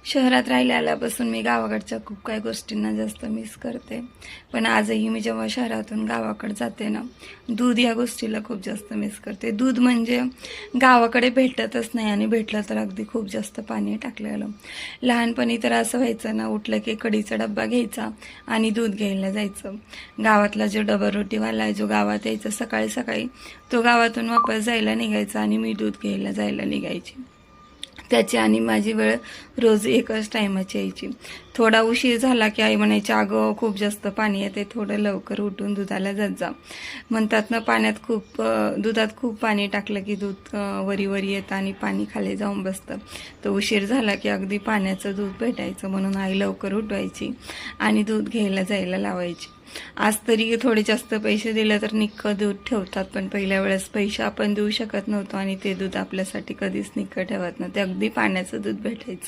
शहरात राहिल्या आल्यापासून मी गावाकडच्या खूप काही गोष्टींना जास्त मिस करते. पण आजही मी जेव्हा शहरातून गावाकडे जाते ना, दूध या गोष्टीला खूप जास्त मिस करते. दूध म्हणजे गावाकडे भेटतच नाही आणि भेटलं तर अगदी खूप जास्त पाणी टाकलेलं. लहानपणी तर असं व्हायचं ना, उठलं की कढीचा डब्बा घ्यायचा आणि दूध घ्यायला जायचं. गावातला जो डबा रोटीवाला आहे, जो गावात यायचा सकाळी सकाळी, तो गावातून वापस जायला निघायचा आणि मी दूध घ्यायला जायला निघायची. त्याची आणि माझी वेळ रोज एकच टायमाची यायची. थोडा उशीर झाला की आई म्हणायची, अगं खूप जास्त पाणी येते, थोडं लवकर उठून दुधाला जात जा. म्हणतात ना, दुधात खूप पाणी टाकलं की दूध वरी वरी येतं आणि पाणी खाली जाऊन बसतं. तर उशीर झाला की अगदी पाण्याचं दूध भेटायचं म्हणून आई लवकर उठवायची आणि दूध घ्यायला जायला लावायची. आज तरी थोडे जास्त पैसे दिले तर निक्कं दूध ठेवतात, पण पहिल्या वेळेस पैसे आपण देऊ शकत नव्हतो आणि ते दूध आपल्यासाठी कधीच निक्कं ठेवत नव्हते. अगदी पाण्याचं दूध भेटायचं.